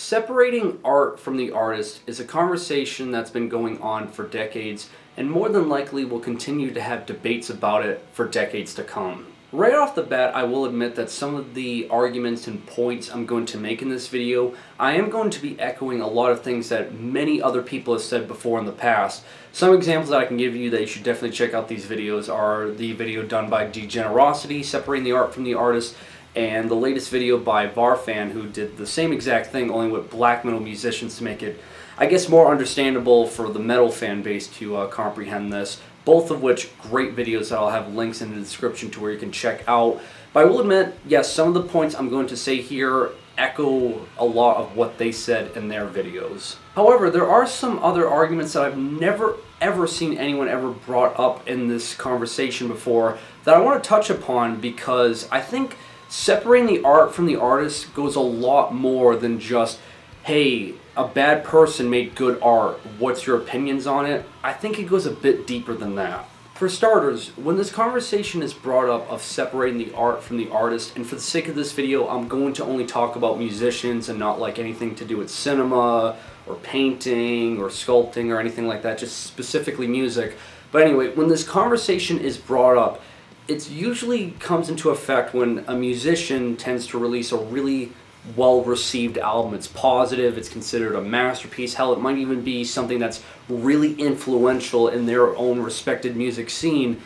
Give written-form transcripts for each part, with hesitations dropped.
Separating art from the artist is a conversation that's been going on for decades and more than likely will continue to have debates about it for decades to come. Right off the bat, I will admit that some of the arguments and points I'm going to make in this video, I am going to be echoing a lot of things that many other people have said before in the past. Some examples that I can give you that you should definitely check out these videos are the video done by Degenerosity, Separating the Art from the Artist, and the latest video by Varfan, who did the same exact thing, only with black metal musicians to make it, I guess, more understandable for the metal fan base to comprehend this. Both of which great videos that I'll have links in the description to where you can check out. But I will admit, yes, some of the points I'm going to say here echo a lot of what they said in their videos. However, there are some other arguments that I've never ever seen anyone ever brought up in this conversation before that I want to touch upon, because I think separating the art from the artist goes a lot more than just, hey, a bad person made good art, what's your opinions on it? I think it goes a bit deeper than that. For starters, when this conversation is brought up of separating the art from the artist, and for the sake of this video, I'm going to only talk about musicians and not like anything to do with cinema or painting or sculpting or anything like that, just specifically music. But anyway, when this conversation is brought up, it usually comes into effect when a musician tends to release a really well-received album. It's positive, it's considered a masterpiece, hell, it might even be something that's really influential in their own respected music scene.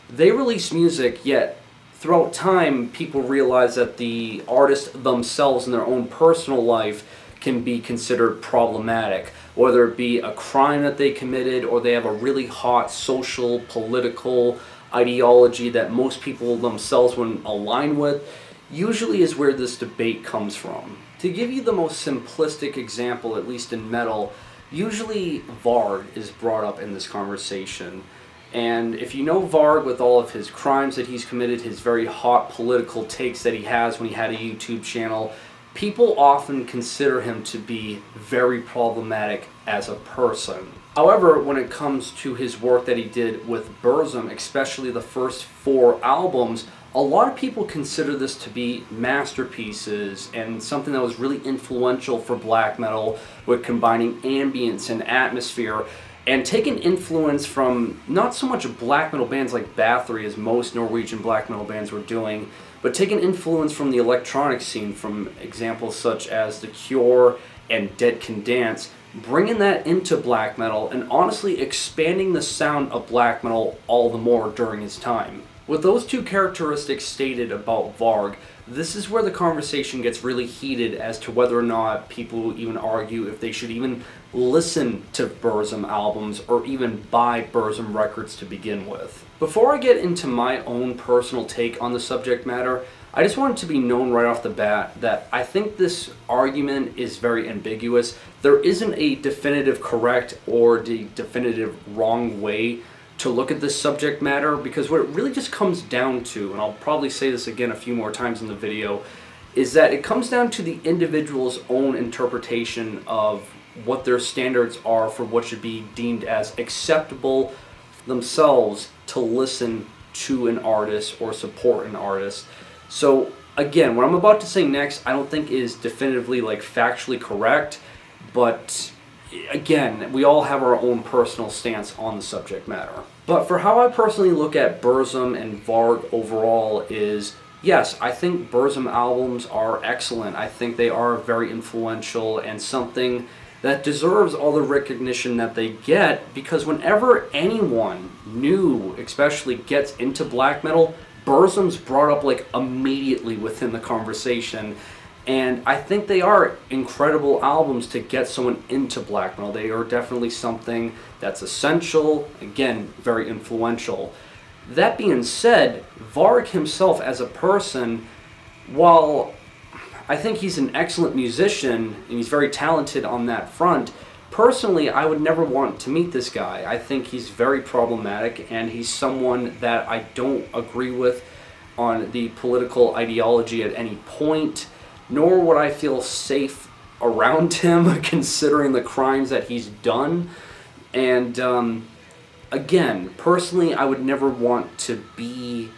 They release music, yet throughout time people realize that the artist themselves in their own personal life can be considered problematic, whether it be a crime that they committed or they have a really hot social, political ideology that most people themselves wouldn't align with. Usually is where this debate comes from. To give you the most simplistic example, at least in metal, usually Varg is brought up in this conversation. And if you know Varg with all of his crimes that he's committed, his very hot political takes that he has when he had a YouTube channel, people often consider him to be very problematic as a person. However, when it comes to his work that he did with Burzum, especially the first 4 albums, a lot of people consider this to be masterpieces and something that was really influential for black metal, with combining ambience and atmosphere and taking influence from not so much black metal bands like Bathory, as most Norwegian black metal bands were doing, but taking influence from the electronic scene, from examples such as The Cure and Dead Can Dance, bringing that into black metal and honestly expanding the sound of black metal all the more during his time. With those two characteristics stated about Varg, this is where the conversation gets really heated as to whether or not people even argue if they should even listen to Burzum albums or even buy Burzum records to begin with. Before I get into my own personal take on the subject matter, I just want it to be known right off the bat that I think this argument is very ambiguous. There isn't a definitive correct or the definitive wrong way to look at this subject matter, because what it really just comes down to, and I'll probably say this again a few more times in the video, is that it comes down to the individual's own interpretation of what their standards are for what should be deemed as acceptable themselves to listen to an artist or support an artist. So again, what I'm about to say next I don't think is definitively like factually correct, but again, we all have our own personal stance on the subject matter. But for how I personally look at Burzum and Varg overall is, yes, I think Burzum albums are excellent. I think they are very influential and something that deserves all the recognition that they get, because whenever anyone new especially gets into black metal, Burzum's brought up like immediately within the conversation. And I think they are incredible albums to get someone into black metal. They are definitely something that's essential, again, very influential. That being said, Varg himself as a person, while I think he's an excellent musician and he's very talented on that front, personally I would never want to meet this guy. I think he's very problematic and he's someone that I don't agree with on the political ideology at any point, nor would I feel safe around him considering the crimes that he's done. And again, personally, I would never want to be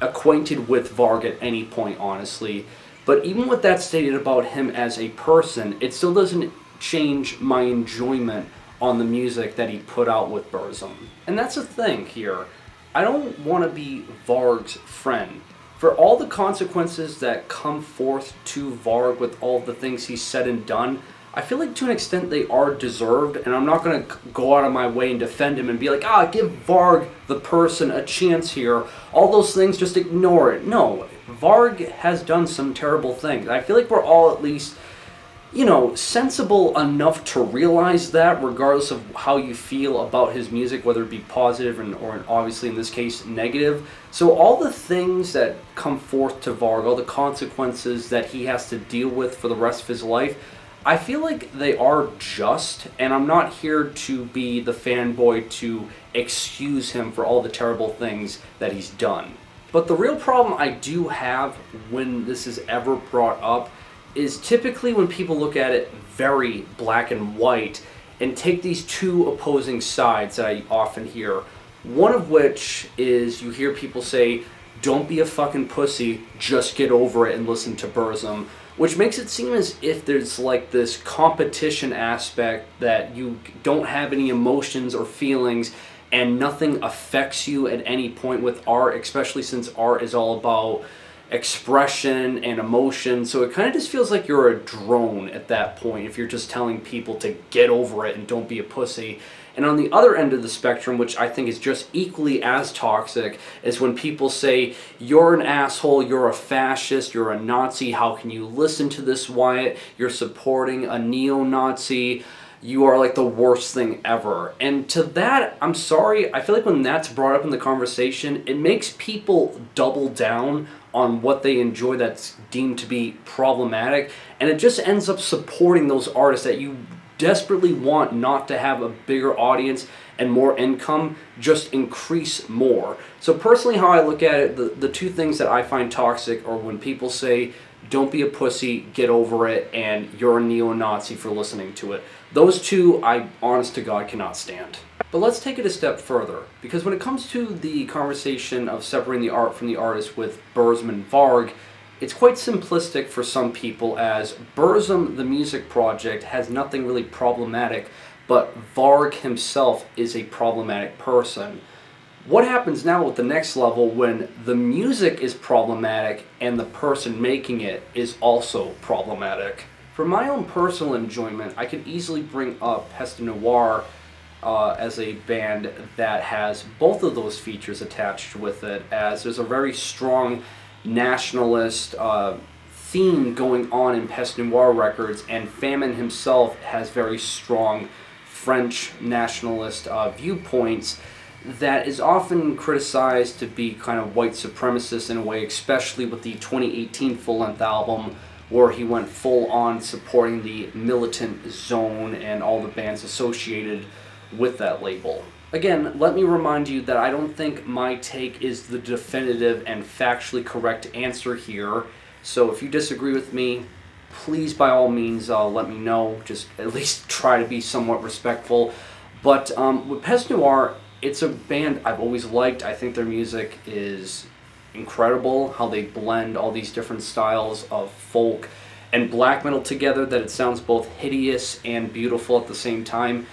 acquainted with Varg at any point, honestly. But even with that stated about him as a person, it still doesn't change my enjoyment on the music that he put out with Burzum. And that's the thing here. I don't want to be Varg's friend. For all the consequences that come forth to Varg with all the things he's said and done, I feel like to an extent they are deserved, and I'm not going to go out of my way and defend him and be like, give Varg the person a chance here. All those things, just ignore it. No, Varg has done some terrible things. I feel like we're all at least, sensible enough to realize that, regardless of how you feel about his music, whether it be positive or obviously in this case negative. So all the things that come forth to Varg, all the consequences that he has to deal with for the rest of his life, I feel like they are just, and I'm not here to be the fanboy to excuse him for all the terrible things that he's done. But the real problem I do have when this is ever brought up is typically when people look at it very black and white and take these two opposing sides that I often hear. One of which is you hear people say, don't be a fucking pussy, just get over it and listen to Burzum. Which makes it seem as if there's like this competition aspect that you don't have any emotions or feelings and nothing affects you at any point with art, especially since art is all about expression and emotion. So it kind of just feels like you're a drone at that point if you're just telling people to get over it and don't be a pussy. And on the other end of the spectrum, which I think is just equally as toxic, is when people say, you're an asshole, you're a fascist, you're a Nazi, how can you listen to this, Wyatt? You're supporting a neo-Nazi, you are like the worst thing ever. And to that, I'm sorry, I feel like when that's brought up in the conversation, it makes people double down on what they enjoy that's deemed to be problematic, and it just ends up supporting those artists that you desperately want not to have a bigger audience and more income, just increase more. So personally, how I look at it, the two things that I find toxic are when people say, don't be a pussy, get over it, and you're a neo-Nazi for listening to it. Those two, I honest to God cannot stand. But let's take it a step further, because when it comes to the conversation of separating the art from the artist with Burzum and Varg, it's quite simplistic for some people, as Burzum, the music project, has nothing really problematic, but Varg himself is a problematic person. What happens now with the next level when the music is problematic and the person making it is also problematic? For my own personal enjoyment, I could easily bring up Peste Noire as a band that has both of those features attached with it, as there's a very strong nationalist theme going on in Peste Noire records, and Famine himself has very strong French nationalist viewpoints that is often criticized to be kind of white supremacist in a way, especially with the 2018 full-length album where he went full-on supporting the Militant Zone and all the bands associated with that label. Again, let me remind you that I don't think my take is the definitive and factually correct answer here. So if you disagree with me, please by all means let me know. Just at least try to be somewhat respectful. But with Peste Noire, it's a band I've always liked. I think their music is incredible, how they blend all these different styles of folk and black metal together, that it sounds both hideous and beautiful at the same time.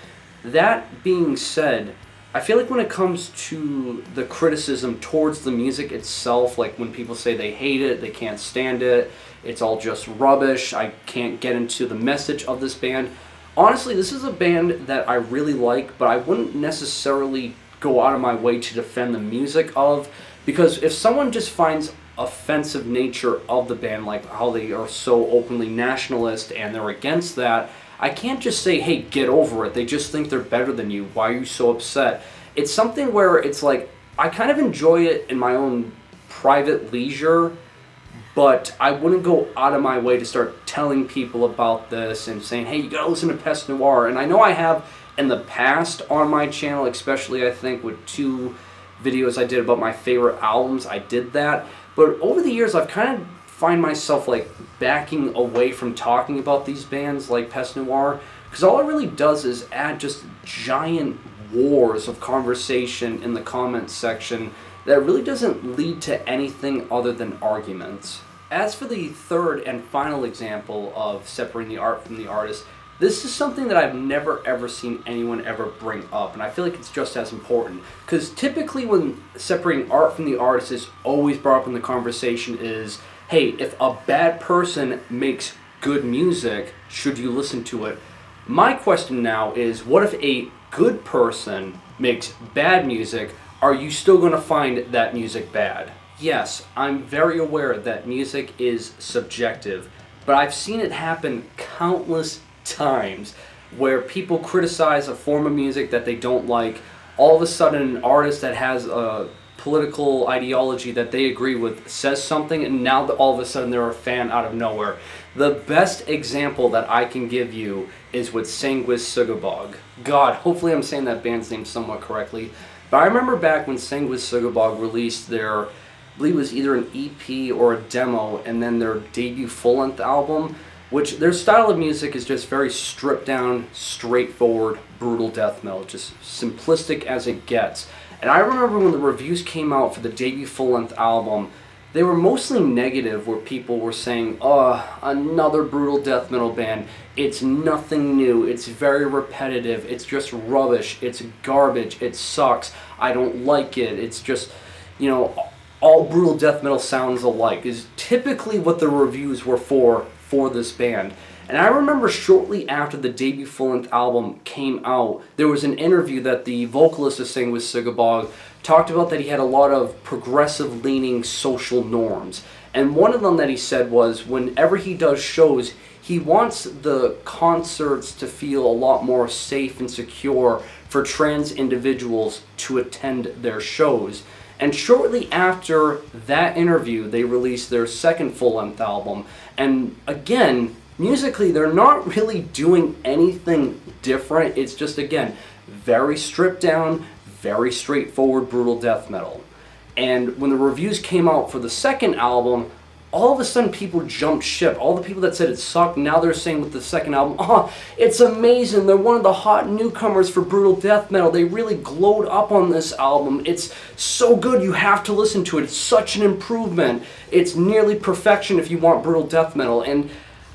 That being said, I feel like when it comes to the criticism towards the music itself, like when people say they hate it, they can't stand it, it's all just rubbish, I can't get into the message of this band. Honestly, this is a band that I really like, but I wouldn't necessarily go out of my way to defend the music of, because if someone just finds offensive nature of the band, like how they are so openly nationalist and they're against that, I can't just say, hey, get over it. They just think they're better than you. Why are you so upset? It's something where it's like, I kind of enjoy it in my own private leisure, but I wouldn't go out of my way to start telling people about this and saying, hey, you gotta listen to Peste Noire. And I know I have in the past on my channel, especially I think with 2 videos I did about my favorite albums, I did that. But over the years, I've kind of find myself like backing away from talking about these bands like Peste Noire, because all it really does is add just giant wars of conversation in the comments section that really doesn't lead to anything other than arguments. As for the third and final example of separating the art from the artist, this is something that I've never ever seen anyone ever bring up, and I feel like it's just as important. Because typically when separating art from the artist is always brought up in the conversation is, hey, if a bad person makes good music, should you listen to it? My question now is, what if a good person makes bad music? Are you still going to find that music bad? Yes, I'm very aware that music is subjective, but I've seen it happen countless times where people criticize a form of music that they don't like. All of a sudden, an artist that has a political ideology that they agree with says something, and now all of a sudden they're a fan out of nowhere. The best example that I can give you is with Sanguisugabogg. God, hopefully I'm saying that band's name somewhat correctly. But I remember back when Sanguisugabogg released their, I believe it was either an EP or a demo, and then their debut full-length album, which their style of music is just very stripped down, straightforward, brutal death metal, just simplistic as it gets. And I remember when the reviews came out for the debut full-length album, they were mostly negative, where people were saying, oh, another brutal death metal band, it's nothing new, it's very repetitive, it's just rubbish, it's garbage, it sucks, I don't like it, it's just, you know, all brutal death metal sounds alike, is typically what the reviews were for this band. And I remember shortly after the debut full-length album came out, there was an interview that the vocalist of Sanguisugabogg talked about, that he had a lot of progressive-leaning social norms. And one of them that he said was, whenever he does shows, he wants the concerts to feel a lot more safe and secure for trans individuals to attend their shows. And shortly after that interview, they released their second full-length album. And again, musically, they're not really doing anything different. It's just, again, very stripped down, very straightforward, brutal death metal. And when the reviews came out for the second album, all of a sudden people jumped ship. All the people that said it sucked, now they're saying with the second album, oh, it's amazing, they're one of the hot newcomers for brutal death metal. They really glowed up on this album. It's so good, you have to listen to it. It's such an improvement. It's nearly perfection if you want brutal death metal. And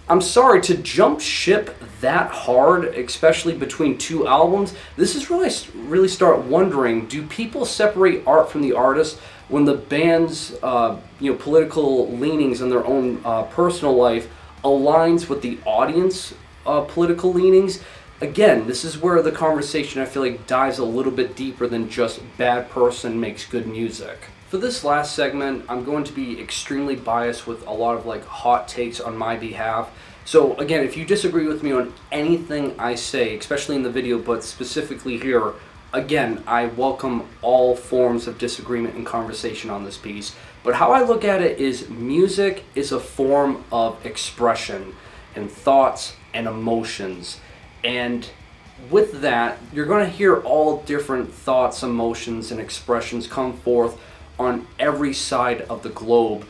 I'm sorry, to jump ship that hard, especially between two albums, this is really start wondering, do people separate art from the artist when the band's political leanings in their own personal life aligns with the audience political leanings? Again, this is where the conversation, I feel like, dives a little bit deeper than just bad person makes good music. For this last segment, I'm going to be extremely biased with a lot of hot takes on my behalf. So again, if you disagree with me on anything I say, especially in the video, but specifically here, again, I welcome all forms of disagreement and conversation on this piece. But how I look at it is, music is a form of expression and thoughts and emotions. And with that, you're going to hear all different thoughts, emotions, and expressions come forth on every side of the globe,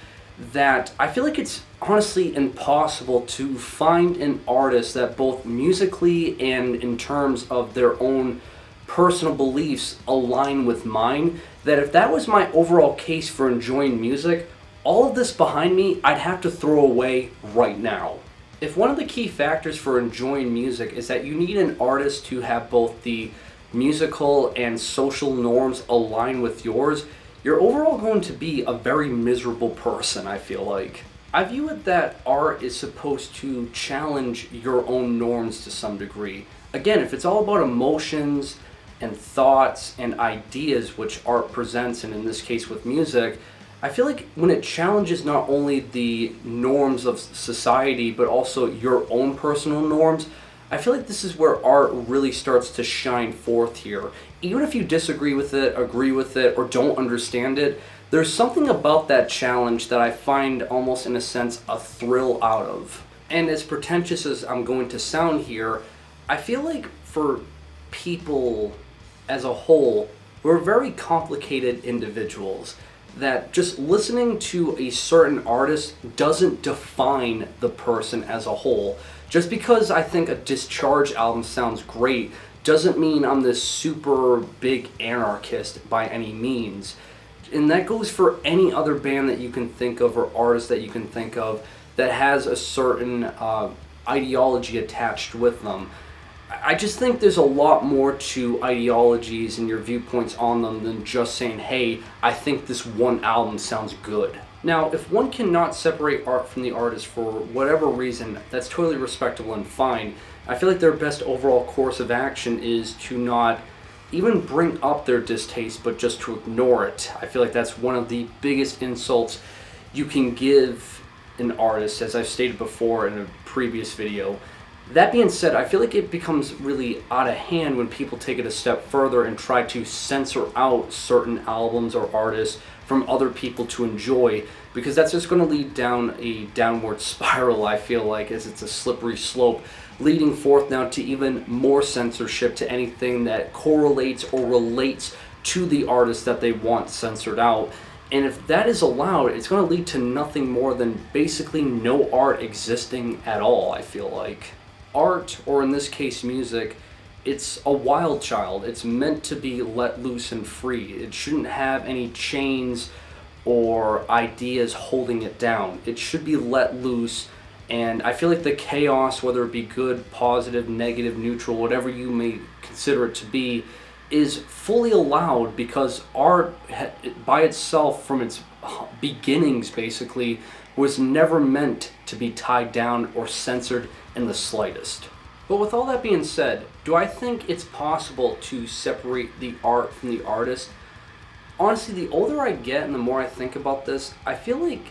that I feel like it's honestly impossible to find an artist that both musically and in terms of their own personal beliefs align with mine, that if that was my overall case for enjoying music, all of this behind me I'd have to throw away right now. If one of the key factors for enjoying music is that you need an artist to have both the musical and social norms align with yours, you're overall going to be a very miserable person, I feel like. I view it that art is supposed to challenge your own norms to some degree. Again, if it's all about emotions and thoughts and ideas which art presents, and in this case with music, I feel like when it challenges not only the norms of society but also your own personal norms, I feel like this is where art really starts to shine forth here. Even if you disagree with it, agree with it, or don't understand it, there's something about that challenge that I find almost in a sense a thrill out of. And as pretentious as I'm going to sound here, I feel like for people as a whole, we're very complicated individuals, that just listening to a certain artist doesn't define the person as a whole. Just because I think a Discharge album sounds great doesn't mean I'm this super big anarchist by any means. And that goes for any other band that you can think of or artist that you can think of that has a certain ideology attached with them. I just think there's a lot more to ideologies and your viewpoints on them than just saying, hey, I think this one album sounds good. Now, if one cannot separate art from the artist for whatever reason, that's totally respectable and fine. I feel like their best overall course of action is to not even bring up their distaste, but just to ignore it. I feel like that's one of the biggest insults you can give an artist, as I've stated before in a previous video. That being said, I feel like it becomes really out of hand when people take it a step further and try to censor out certain albums or artists from other people to enjoy, because that's just going to lead down a downward spiral, I feel like, as it's a slippery slope, leading forth now to even more censorship to anything that correlates or relates to the artist that they want censored out. And if that is allowed, it's going to lead to nothing more than basically no art existing at all, I feel like. Art, or in this case music, it's a wild child. It's meant to be let loose and free. It shouldn't have any chains or ideas holding it down. It should be let loose, and I feel like the chaos, whether it be good, positive, negative, neutral, whatever you may consider it to be, is fully allowed, because art by itself from its beginnings basically was never meant to be tied down or censored in the slightest. But with all that being said, do I think it's possible to separate the art from the artist? Honestly, the older I get and the more I think about this, I feel like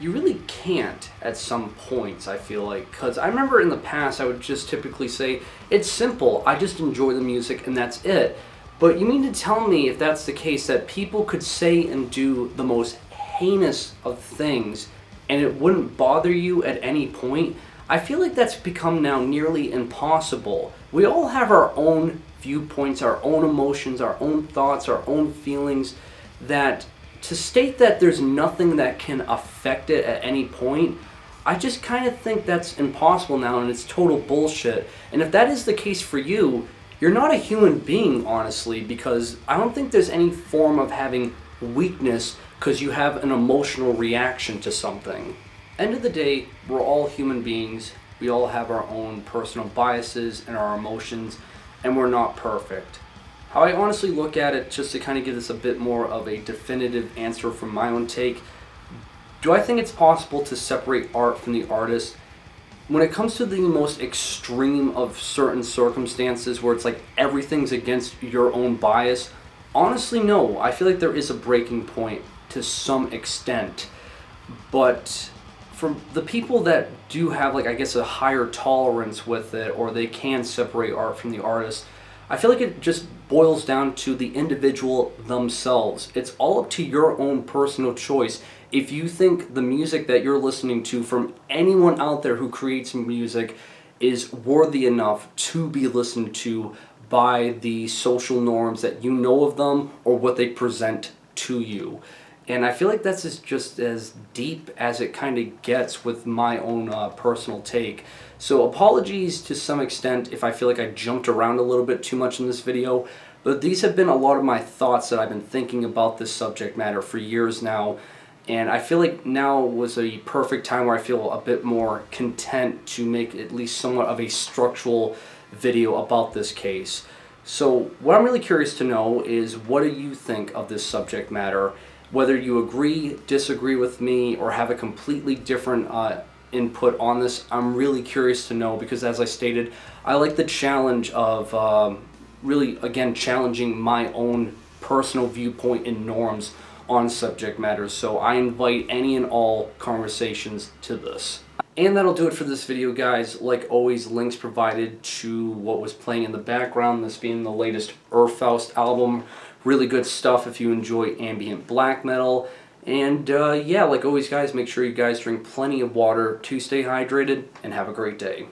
you really can't at some points, I feel like. Because I remember in the past I would just typically say, it's simple, I just enjoy the music and that's it. But you mean to tell me, if that's the case, that people could say and do the most heinous of things and it wouldn't bother you at any point? I feel like that's become now nearly impossible. We all have our own viewpoints, our own emotions, our own thoughts, our own feelings, that to state that there's nothing that can affect it at any point, I just kind of think that's impossible now, and it's total bullshit. And if that is the case for you, you're not a human being, honestly, because I don't think there's any form of having weakness because you have an emotional reaction to something. End of the day, we're all human beings. We all have our own personal biases and our emotions, and we're not perfect. How I honestly look at it, just to kind of give this a bit more of a definitive answer from my own take, do I think it's possible to separate art from the artist? When it comes to the most extreme of certain circumstances where it's like everything's against your own bias, honestly, no. I feel like there is a breaking point to some extent. But for the people that do have, like, I guess a higher tolerance with it, or they can separate art from the artist, I feel like it just boils down to the individual themselves. It's all up to your own personal choice. If you think the music that you're listening to from anyone out there who creates music is worthy enough to be listened to by the social norms that you know of them or what they present to you. And I feel like that's just as deep as it kind of gets with my own personal take. So apologies to some extent if I feel like I jumped around a little bit too much in this video, but these have been a lot of my thoughts that I've been thinking about this subject matter for years now. And I feel like now was a perfect time where I feel a bit more content to make at least somewhat of a structural video about this case. So what I'm really curious to know is, what do you think of this subject matter? Whether you agree, disagree with me, or have a completely different input on this, I'm really curious to know, because as I stated, I like the challenge of really, again, challenging my own personal viewpoint and norms on subject matters. So I invite any and all conversations to this. And that'll do it for this video, guys. Like always, links provided to what was playing in the background, this being the latest Urfaust album. Really good stuff if you enjoy ambient black metal. And yeah, like always, guys, make sure you guys drink plenty of water to stay hydrated, and have a great day.